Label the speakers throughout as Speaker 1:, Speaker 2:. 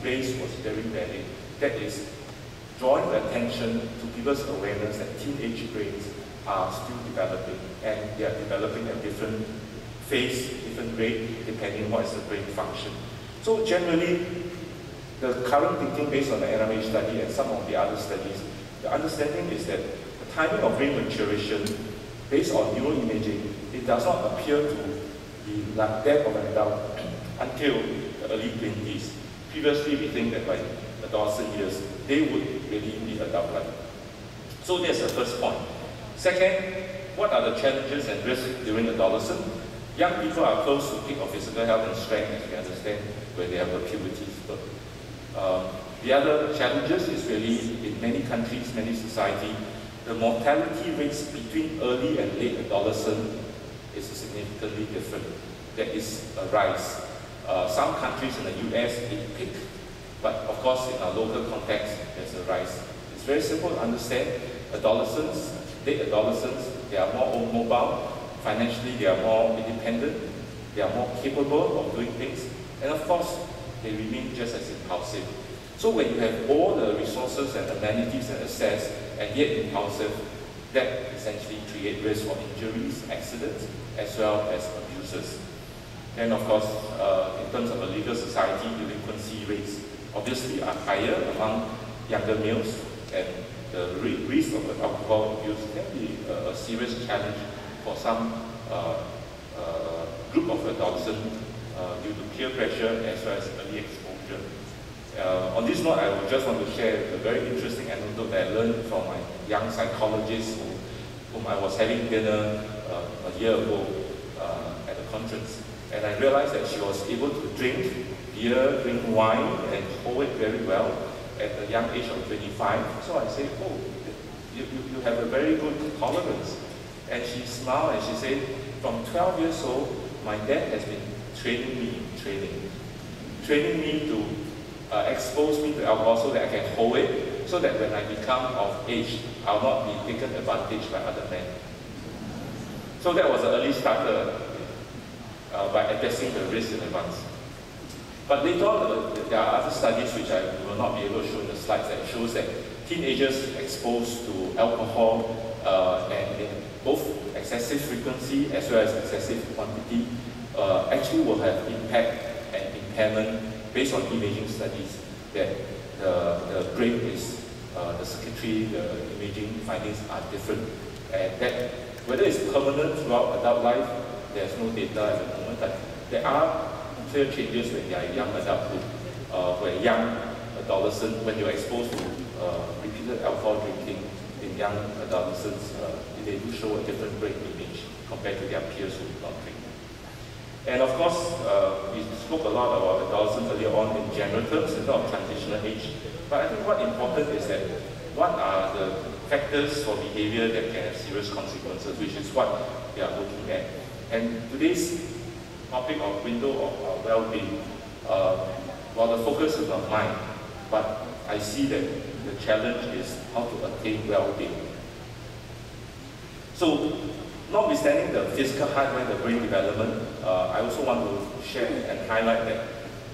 Speaker 1: place was very valid. That is drawing the attention to people's awareness that teenage brains are still developing, and they are developing at different phase, different rate, depending on what is the brain function. So generally, the current thinking based on the NIH study and some of the other studies, the understanding is that the timing of brain maturation based on neuroimaging, it does not appear to be like that of an adult until the early 20s. Previously, we think that by adolescent years, they would really be adult-like. So that's the first point. Second, what are the challenges and risks during adolescence? Young people are close to peak of physical health and strength, as we understand, when they have a puberty spurt. The other challenges is really in many countries, many societies, the mortality rates between early and late adolescence is significantly different. There is a rise. Some countries in the US, it peaked, but of course in our local context, there's a rise. It's very simple to understand. Adolescents, late adolescents, they are more mobile, financially they are more independent, they are more capable of doing things, and of course, they remain just as impulsive. So when you have all the resources and amenities and access, and yet impulsive, that essentially creates risk for injuries, accidents, as well as abuses. And of course, in terms of a legal society, delinquency rates obviously are higher among younger males, and the risk of alcohol abuse can be a serious challenge for some group of adolescents due to peer pressure as well as early exposure. On this note, I would just want to share a very interesting anecdote that I learned from my young psychologist whom I was having dinner a year ago at a conference. And I realized that she was able to drink beer, drink wine, and hold it very well at the young age of 25. So I said, oh, you have a very good tolerance. And she smiled and she said, from 12 years old, my dad has been training me to expose me to alcohol so that I can hold it, so that when I become of age, I'll not be taken advantage by other men. So that was an early starter by addressing the risk in advance. But later on, there are other studies which I will not be able to show in the slides that shows that teenagers exposed to alcohol and in both excessive frequency as well as excessive quantity actually will have impact and impairment based on imaging studies that the brain is, the circuitry, the imaging findings are different. And that whether it's permanent throughout adult life, there's no data at the moment, but there are clear changes when they are young adulthood, when young adolescents, when you're exposed to repeated alcohol drinking in young adolescents, they do show a different brain image compared to their peers who do not drink. And of course, we spoke a lot about adolescents earlier on in general terms, in terms of transitional age. But I think what's important is that what are the factors for behavior that can have serious consequences, which is what we are looking at. And today's topic of window of well-being, while the focus is not mine, but I see that the challenge is how to attain well-being. So, notwithstanding the physical hardware, the brain development, I also want to share and highlight that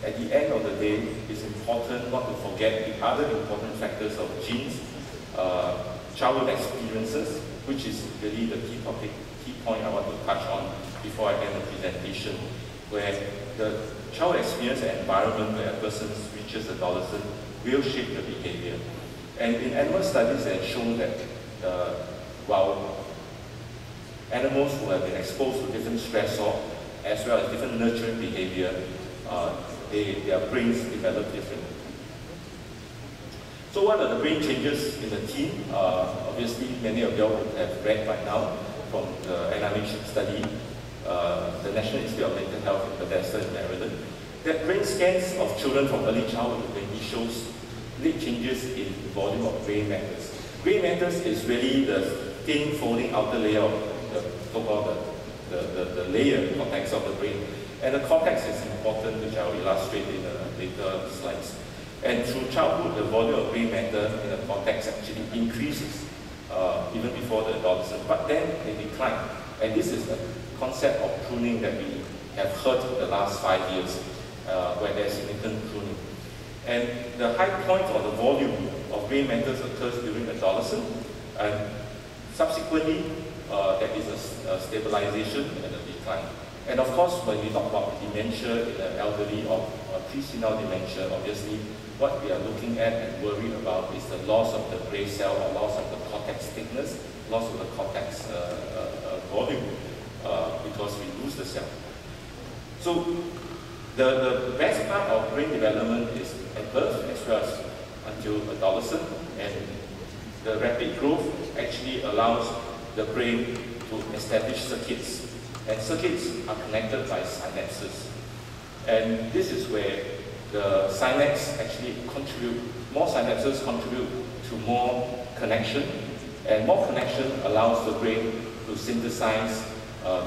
Speaker 1: at the end of the day, it's important not to forget the other important factors of genes, childhood experiences, which is really the key topic, key point I want to touch on before I end the presentation, where the child experience and environment where a person reaches adolescence will shape the behavior. And in animal studies, they have shown that while animals who have been exposed to different stressors as well as different nurturing behavior, their brains develop differently. So what are the brain changes in the teen? Obviously, many of you would have read by now from the NIH study, the National Institute of Mental Health in Bethesda, Maryland, that brain scans of children from early childhood to 20 shows late changes in volume of gray matters. Gray matters is really the thin folding outer layer of the so-called the layer cortex of the brain. And the cortex is important, which I will illustrate in later slides. And through childhood, the volume of gray matter in the cortex actually increases even before the adolescence, but then they decline. And this is the concept of pruning that we have heard in the last 5 years, where there's significant pruning. And the high point or the volume of brain matters occurs during adolescence, and subsequently there is a stabilization and a decline. And of course, when we talk about dementia in the elderly or pre-senile dementia, obviously what we are looking at and worried about is the loss of the gray cell or loss of the cortex thickness, loss of the cortex volume, because we lose the cell. So the best part of brain development is at birth as well as until adolescence, and the rapid growth actually allows the brain to establish circuits. And circuits are connected by synapses. And this is where the synapse actually contribute, more synapses contribute to more connection, and more connection allows the brain to synthesize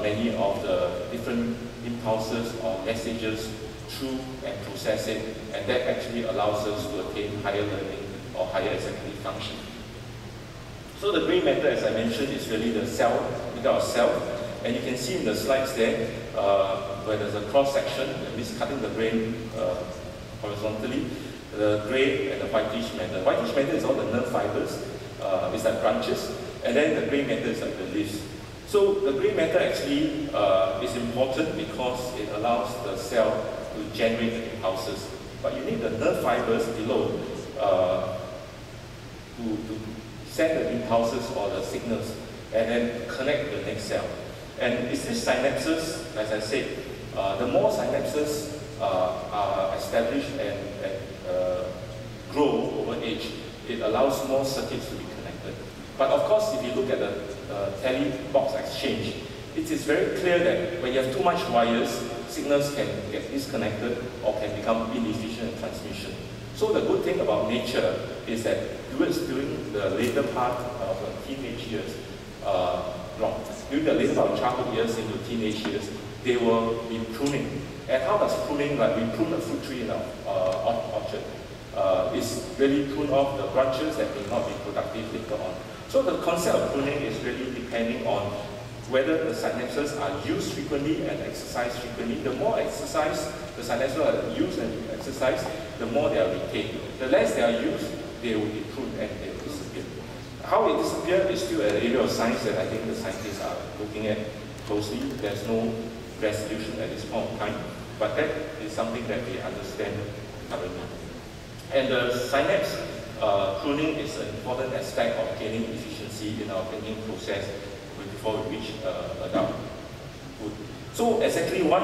Speaker 1: many of the different impulses or messages through and process it, and that actually allows us to attain higher learning or higher executive function. So the gray matter, as I mentioned, is really the cell, without a cell. And you can see in the slides there, where there's a cross-section, that means cutting the brain horizontally, the gray and the whitish matter. Whitish matter is all the nerve fibers, it's like branches, and then the gray matter is like the leaves. So the gray matter actually is important because it allows the cell to generate the impulses. But you need the nerve fibers below to send the impulses or the signals and then connect the next cell. And it's these synapses, as I said, the more synapses are established and grow over age, it allows more circuits to be connected. But of course, if you look at the tele-box exchange, it is very clear that when you have too much wires, signals can get disconnected or can become inefficient in transmission. So the good thing about nature is that during the later part of the teenage years, during the later part of childhood years into teenage years, they will be pruning. And how does pruning, like we prune a fruit tree in our orchard, is really prune off the branches that may not be productive later on. So the concept of pruning is really depending on whether the synapses are used frequently and exercised frequently. The more exercise the synapses are used and exercised, the more they are retained. The less they are used, they will be pruned and they will disappear. How it disappears is still an area of science that I think the scientists are looking at closely. There's no resolution at this point in time, but that is something that we understand currently. And the synapse pruning is an important aspect of gaining efficiency in our thinking process before we reach adulthood. So exactly what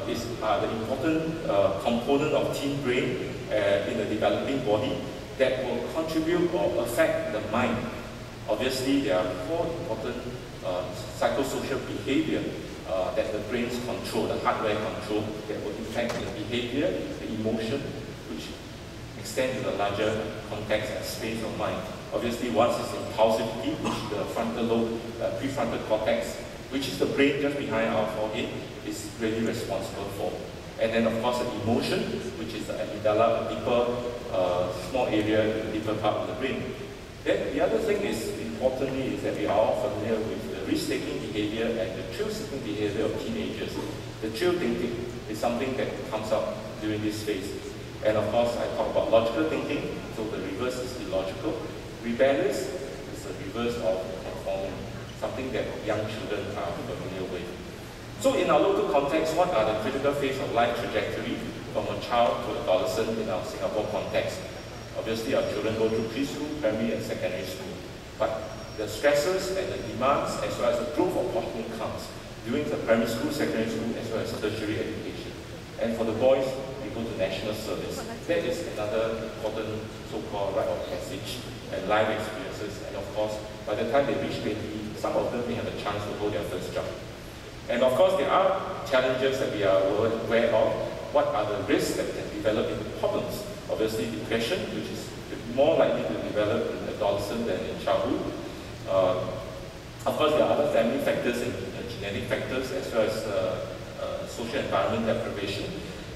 Speaker 1: is the important component of teen brain in the developing body that will contribute or affect the mind? Obviously, there are four important psychosocial behavior that the brains control, the hardware control, that will impact the behavior, the emotion, which extend to the larger context and space of mind. Obviously, one is impulsivity, which the frontal lobe, prefrontal cortex, which is the brain just behind our forehead, is really responsible for. And then, of course, the emotion, which is the amygdala, a deeper, small area, deeper part of the brain. Then the other thing is, importantly, is that we are all familiar with the risk-taking behavior and the thrill-seeking behavior of teenagers. The thrill thinking is something that comes up during this phase. And of course, I talk about logical thinking, so the reverse is illogical. Rebellious is the reverse of conforming, something that young children are familiar with. So in our local context, what are the critical phase of life trajectory from a child to adolescent in our Singapore context? Obviously, our children go through preschool, primary and secondary school. But the stresses and the demands, as well as the growth opportunity comes during the primary school, secondary school, as well as tertiary education. And for the boys, they go to national service. That is another important so-called rite of passage and life experiences. And of course, by the time they reach 20, some of them may have a chance to hold their first job. And of course, there are challenges that we are aware of. What are the risks that can develop into problems? Obviously, depression, which is more likely to develop in adolescence than in childhood. Of course, there are other family factors and genetic factors, as well as social environment deprivation.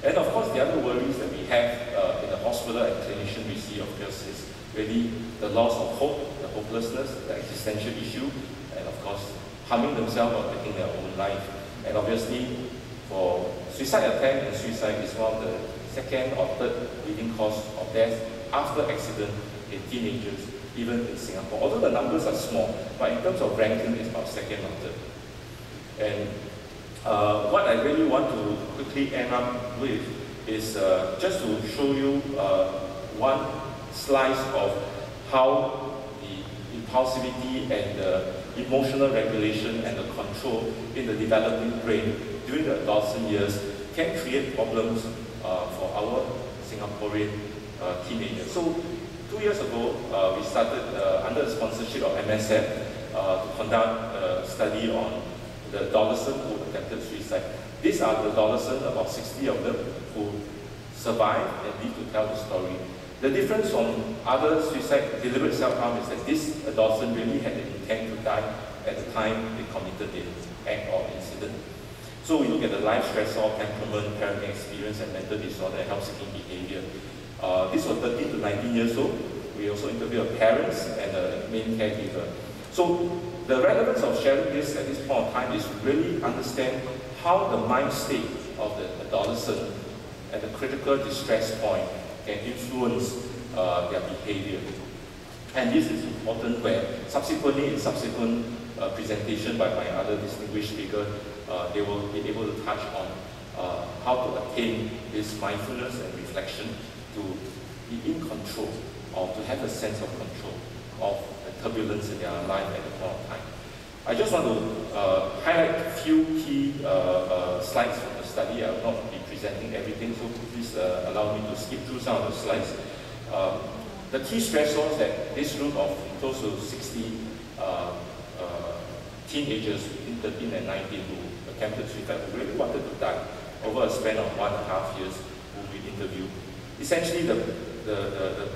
Speaker 1: And of course, the other worries that we have in the hospital and clinician we see, of course, is really the loss of hope, the hopelessness, the existential issue, and of course, harming themselves or taking their own life. And obviously, for suicide attempt and suicide is one of the second or third leading cause of death after accident in teenagers, even in Singapore. Although the numbers are small, but in terms of ranking, it's about second or third. And what I really want to quickly end up with is just to show you one slice of how the impulsivity and the emotional regulation and the control in the developing brain during the adolescent years can create problems for our Singaporean teenagers. So 2 years ago, we started under the sponsorship of MSF to conduct a study on the adolescent who attempted suicide. These are the adolescents, about 60 of them, who survived and live to tell the story. The difference from other suicide, deliberate self-harm, is that this adolescent really had the intent to die at the time they committed the act or incident. So we look at the life stressor, temperament, parenting experience, and mental disorder and help-seeking behavior. These were 13 to 19 years old. We also interviewed parents and the main caregiver. So the relevance of sharing this at this point of time is to really understand how the mind state of the adolescent at the critical distress point can influence their behavior. And this is important where subsequently in subsequent presentation by my other distinguished speaker, they will be able to touch on how to attain this mindfulness and reflection to be in control or to have a sense of control of the turbulence in their life at the point of time. I just want to highlight a few key slides from the study. I will not be presenting everything, so please allow me to skip through some of the slides. The key stressors that this group of close to 60 teenagers in 13 and 19 who attempted suicide, who really wanted to die over a span of 1.5 years, whom we interviewed. Essentially, the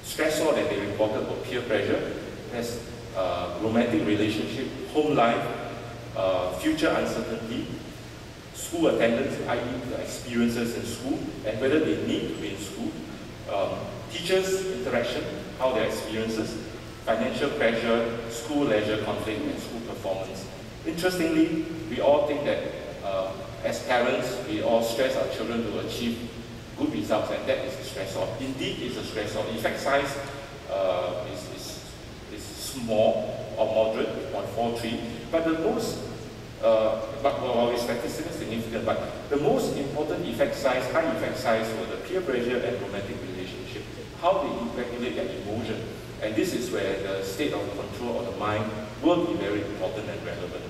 Speaker 1: stressor that they reported were peer pressure, as romantic relationship, home life, future uncertainty, school attendance, i.e. the experiences in school, and whether they need to be in school, teachers' interaction, how their experiences, financial pressure, school leisure conflict, and school performance. Interestingly, we all think that as parents, we all stress our children to achieve good results, and that is a stressor. Indeed, it's a stressor. The effect size is small or moderate, 0.43, but the most, well, it's statistically significant, but the most important effect size, high effect size, were the peer pressure and romantic relationship, how they regulate their emotion. And this is where the state of control of the mind will be very important and relevant.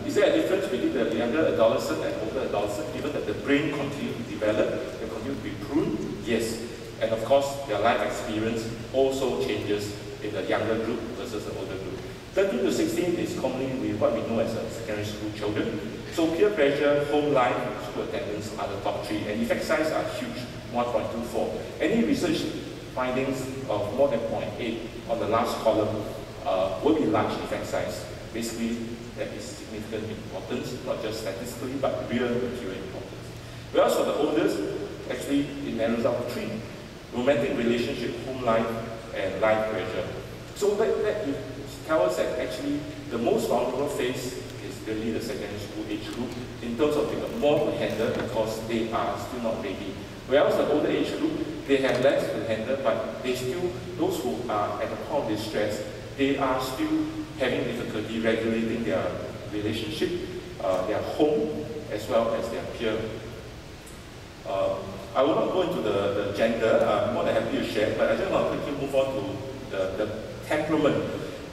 Speaker 1: Is there a difference between the younger adolescent and older adolescent, given that the brain continues to develop, they continue to be pruned? Yes. And of course, their life experience also changes in the younger group versus the older group. 13 to 16 is commonly what we know as secondary school children. So peer pressure, home life, school attendance are the top three, and effect size are huge, 1.24. Any research findings of more than 0.8 on the last column will be large effect size. Basically, that is significant importance, not just statistically, but real material importance. Whereas for the oldest, actually it narrows down to three: romantic relationship, home life, and life pressure. So that tells us that actually the most vulnerable phase is really the secondary school age group in terms of they got more to handle because they are still not ready. Whereas the older age group, they have less to handle, but they still, those who are at the point of distress, they are still having difficulty regulating their relationship, their home, as well as their peer. I will not go into the gender, I'm more than happy to share, but I just want to quickly move on to the temperament.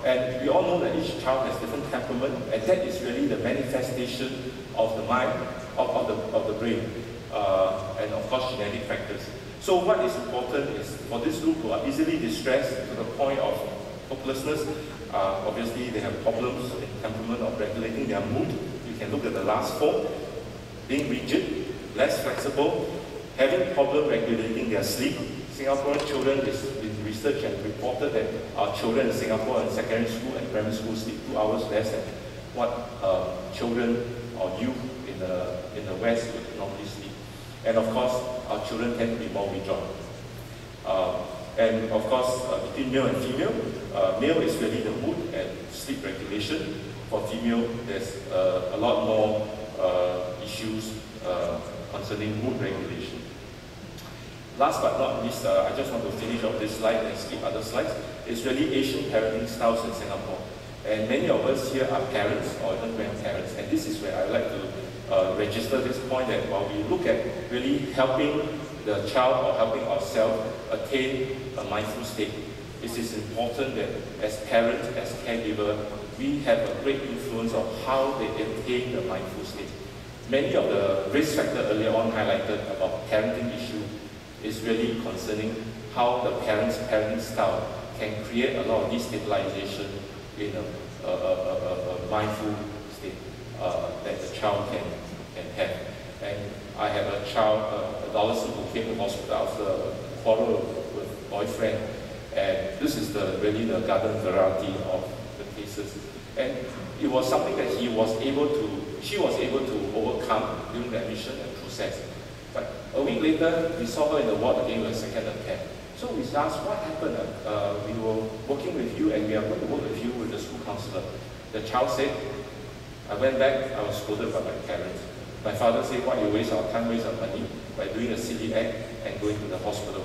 Speaker 1: And we all know that each child has different temperament, and that is really the manifestation of the mind, of the brain, and of course genetic factors. So what is important is for this group who are easily distressed to the point of hopelessness, obviously they have problems in temperament of regulating their mood. You can look at the last four: being rigid, less flexible, having problem regulating their sleep. Singaporean children, with research and reported that our children in Singapore in secondary school and primary school sleep 2 hours less than what children or youth in the West would normally sleep. And of course, our children tend to be more withdrawn. And of course, between male and female, male is really the mood and sleep regulation. For female, there's a lot more issues concerning mood regulation. last but not least, I just want to finish off this slide and skip other slides. It's really Asian parenting styles in Singapore. And many of us here are parents or even grandparents, and this is where I like to register this point that while we look at really helping the child or helping ourselves attain a mindful state, it is important that as parents, as caregivers, we have a great influence of how they attain the mindful state. Many of the risk factors earlier on highlighted about parenting issue is really concerning how the parents' parenting style can create a lot of destabilization in a mindful state that the child can have. And I have a child, adolescent who came to hospital after a quarrel with boyfriend, and this is really the garden variety of the cases. And it was something that she was able to overcome during the admission and process. But a week later, we saw her in the ward again with a second attempt. So we asked, what happened? We were working with you and we are going to work with you with the school counselor. The child said, I went back, I was scolded by my parents. My father said, why you waste our time, waste our money by doing a silly act and going to the hospital.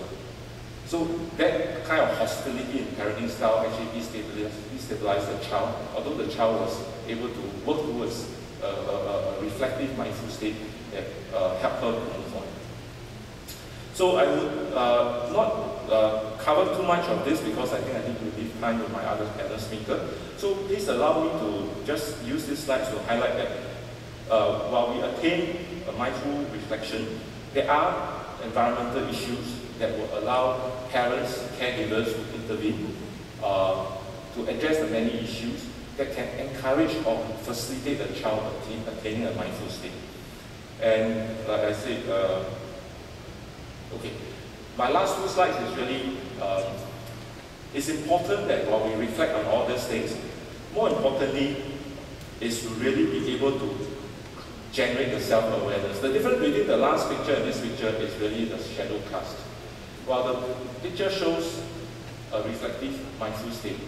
Speaker 1: So that kind of hostility in parenting style actually destabilized the child, although the child was able to work towards a reflective mindful state that helped her to move on. So I would not cover too much of this because I think I need to leave time with my other panel speaker. So please allow me to just use this slide to highlight that while we attain a mindful reflection, there are environmental issues that will allow parents, caregivers to intervene to address the many issues that can encourage or facilitate the child attaining a mindful state. And like I said, okay, my last two slides is really, it's important that while we reflect on all these things, more importantly, is to really be able to generate the self-awareness. The difference between the last picture and this picture is really the shadow cast. While the picture shows a reflective mindful state,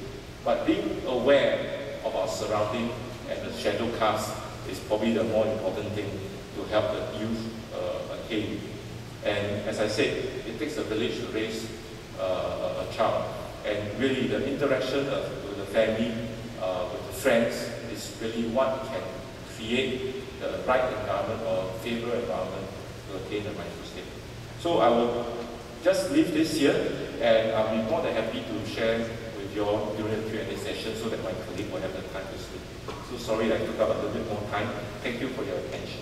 Speaker 1: but being aware of our surrounding and the shadow cast is probably the more important thing to help the youth attain. And as I said, it takes a village to raise a child. And really the interaction with the family, with the friends, is really what can create the right environment or favorable environment to attain the mindful state. So I will just leave this here, and I'll be more than happy to share with you all during the Q&A session so that my colleague will have the time to speak. So sorry that I took up a little bit more time. Thank you for your attention.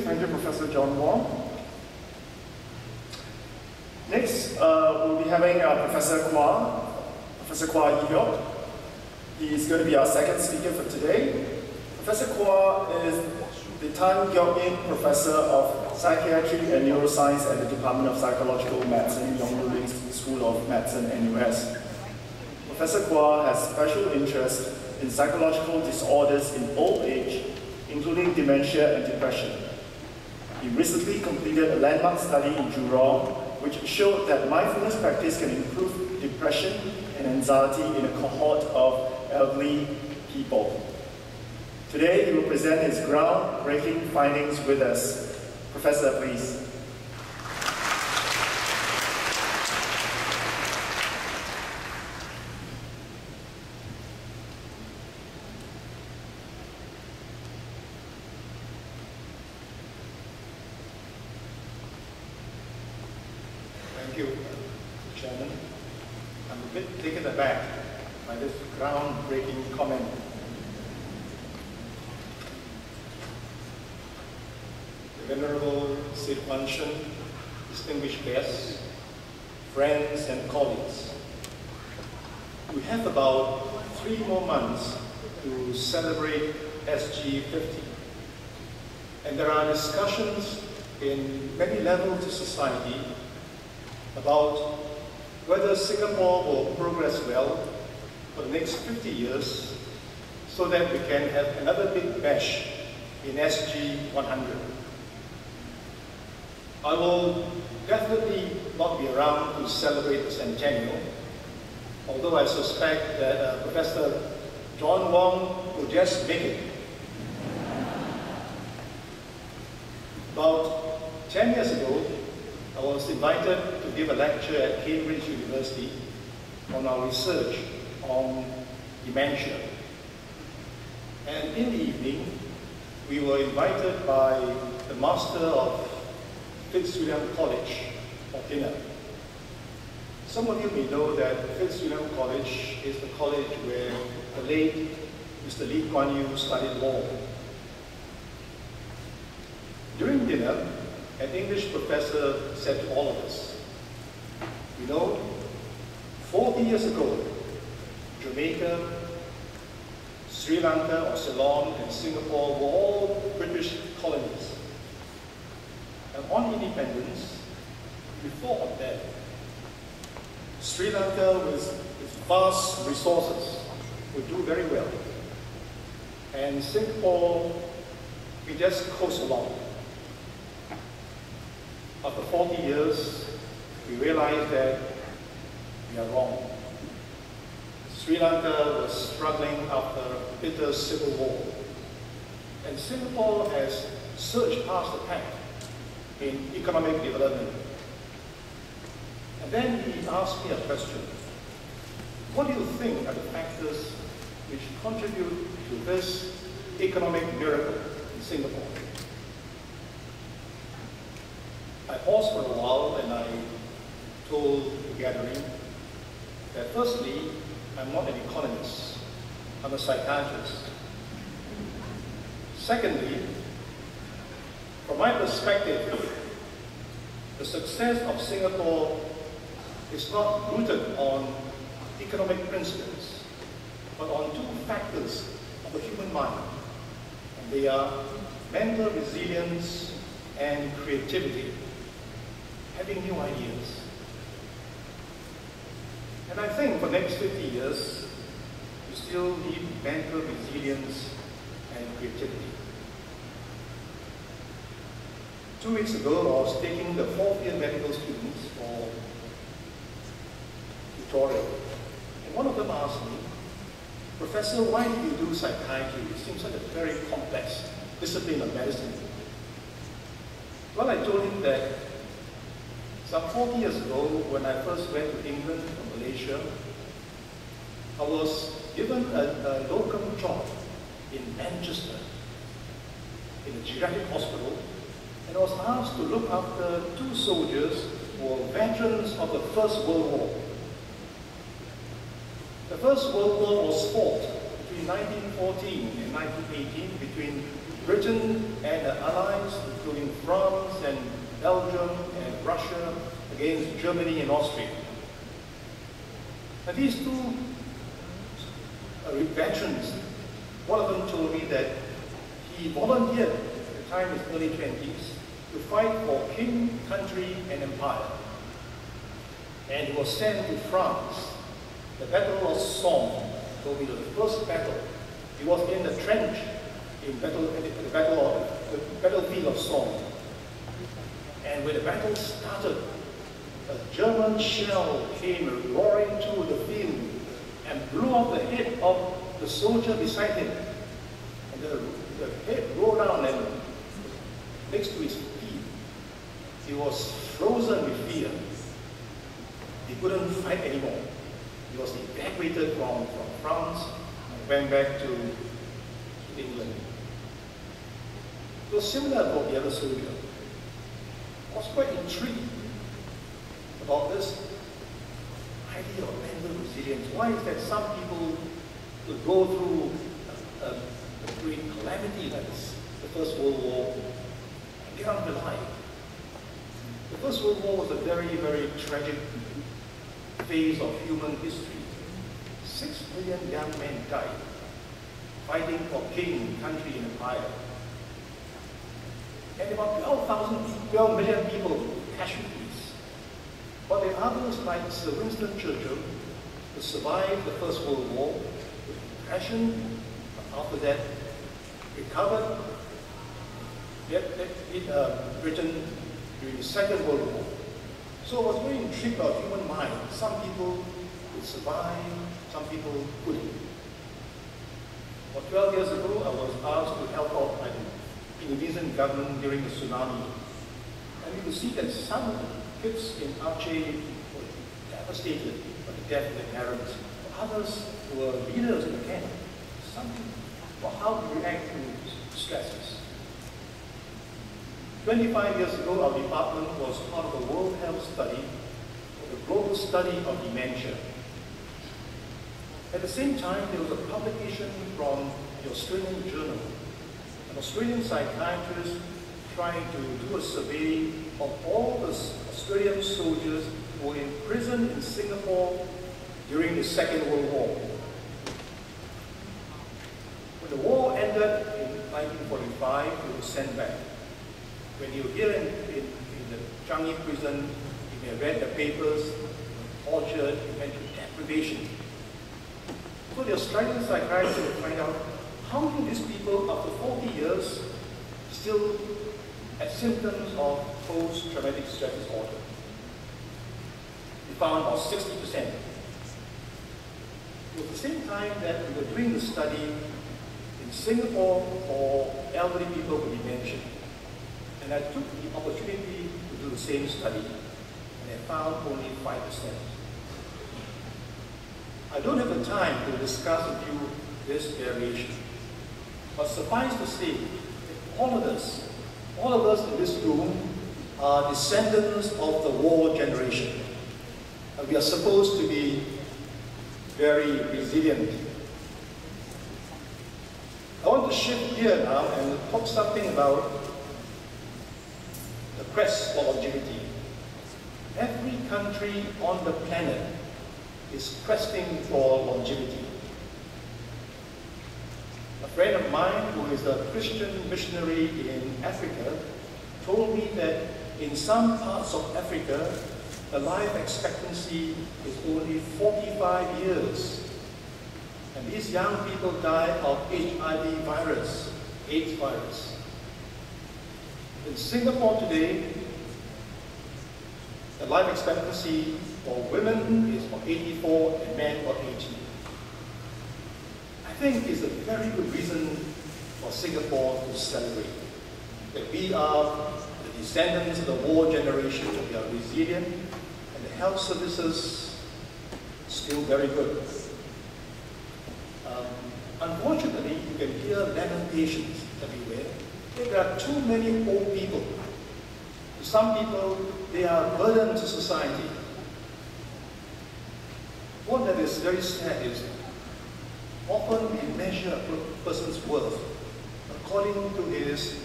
Speaker 2: Thank you, Professor John Wong. Next, we'll be having Professor Kwa Yi-Hyok. He's going to be our second speaker for today. Professor Kwa is the Tan Gyok In Professor of Psychiatry and Neuroscience at the Department of Psychological Medicine, Yong Lu School of Medicine, NUS. Professor Kwa has special interest in psychological disorders in old age, including dementia and depression. He recently completed a landmark study in Jurong, which showed that mindfulness practice can improve depression and anxiety in a cohort of elderly people. Today, he will present his groundbreaking findings with us. Professor, please.
Speaker 3: Thank you, Chairman. I'm a bit taken aback by this groundbreaking comment. The Venerable Sid Wan Shun, distinguished guests, friends and colleagues. We have about 3 more months to celebrate SG 50. And there are discussions in many levels of society about whether Singapore will progress well for the next 50 years so that we can have another big bash in SG 100. I will definitely not be around to celebrate the centennial, although I suspect that Professor John Wong will just make it. About 10 years ago, I was invited to give a lecture at Cambridge University on our research on dementia. And in the evening, we were invited by the master of Fitzwilliam College for dinner. Some of you may know that Fitzwilliam College is the college where the late Mr. Lee Kuan Yew studied law. During dinner, an English professor said to all of us, you know, 40 years ago, Jamaica, Sri Lanka or Ceylon and Singapore were all British colonies. And on independence, we thought of that. Sri Lanka, with its vast resources, would do very well. And Singapore, we just coast along. After 40 years, we realized that we are wrong. Sri Lanka was struggling after a bitter civil war. And Singapore has surged past the pack in economic development. And then he asked me a question. What do you think are the factors which contribute to this economic miracle in Singapore? I paused for a while and I told the gathering that firstly, I'm not an economist, I'm a psychiatrist. Secondly, from my perspective, the success of Singapore is not rooted on economic principles, but on two factors of the human mind. And they are mental resilience and creativity, having new ideas. And I think for the next 50 years, we still need mental resilience and creativity. 2 weeks ago, I was taking the 4th-year medical students for tutorial. And one of them asked me, Professor, why do you do psychiatry? It seems like a very complex discipline of medicine. Well, I told him that some 40 years ago, when I first went to England from Malaysia, I was given a locum job in Manchester, in a geriatric hospital, and I was asked to look after 2 soldiers who were veterans of the First World War. The First World War was fought between 1914 and 1918 between Britain and the Allies, including France and Belgium and Russia, against Germany and Austria. And these 2 veterans, one of them told me that he volunteered at the time in his early 20s to fight for king, country, and empire. And he was sent to France. The Battle of Somme will be the first battle. He was in the trench in the battlefield of Somme. And when the battle started, a German shell came roaring through the field and blew off the head of the soldier beside him. And the head rolled down and next to his feet. He was frozen with fear. He couldn't fight anymore. He was evacuated from France and went back to England. It was similar for the other soldier. I was quite intrigued about this idea of mental resilience. Why is that some people will go through a great calamity like this, the First World War, and get on with life? The First World War was a very, very tragic phase of human history. 6 million young men died, fighting for king, country, and empire. And about 12 million people were casualties. But there are others like Sir Winston Churchill who survived the First World War with depression, but after that recovered, Britain during the Second World War. So I was very intrigued about human mind. Some people would survive, some people couldn't. 12 years ago, I was asked to help out by the Indonesian government during the tsunami. And you could see that some kids in Aceh were devastated by the death of their parents. Others were leaders in the camp. Something about how to react to stresses. 25 years ago, our department was part of the World Health Study, the global study of dementia. At the same time, there was a publication from the Australian Journal, an Australian psychiatrist trying to do a survey of all the Australian soldiers who were imprisoned in Singapore during the Second World War. When the war ended in 1945, they were sent back. When you were here in the Changi prison, you may have read the papers, tortured, eventually deprivation. So the Australian psychiatrists will find out how many of these people, after 40 years, still have symptoms of post-traumatic stress disorder. We found about 60%. It was the same time that we were doing the study in Singapore for elderly people with dementia. And I took the opportunity to do the same study, and I found only 5%. I don't have the time to discuss with you this variation, but suffice to say that all of us in this room are descendants of the war generation. And we are supposed to be very resilient. I want to shift here now and talk something about the quest for longevity. Every country on the planet is questing for longevity. A friend of mine who is a Christian missionary in Africa told me that in some parts of Africa, the life expectancy is only 45 years. And these young people die of HIV virus, AIDS virus. In Singapore today, the life expectancy for women is for 84 and men for 80. I think it's a very good reason for Singapore to celebrate. That we are the descendants of the war generation, that we are resilient, and the health services still very good. Unfortunately, you can hear lamentations everywhere. There are too many old people. To some people, they are a burden to society. What that is very sad is, often we measure a person's worth according to his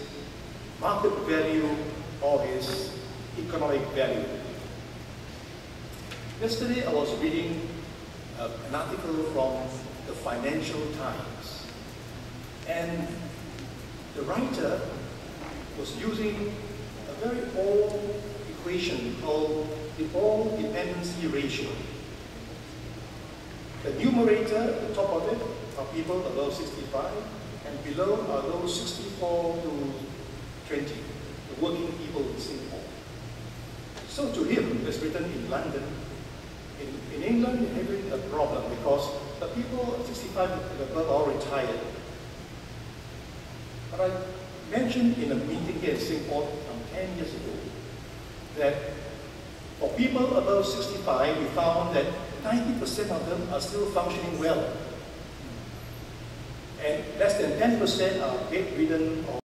Speaker 3: market value or his economic value. Yesterday, I was reading an article from the Financial Times, and the writer was using a very old equation called the old dependency ratio. The numerator at the top of it are people above 65, and below are those 64 to 20, the working people in Singapore. So to him, it's written in London. In England, they're having a problem because the people 65 and above are retired. But I mentioned in a meeting here in Singapore 10 years ago that for people above 65, we found that 90% of them are still functioning well. And less than 10% are bedridden or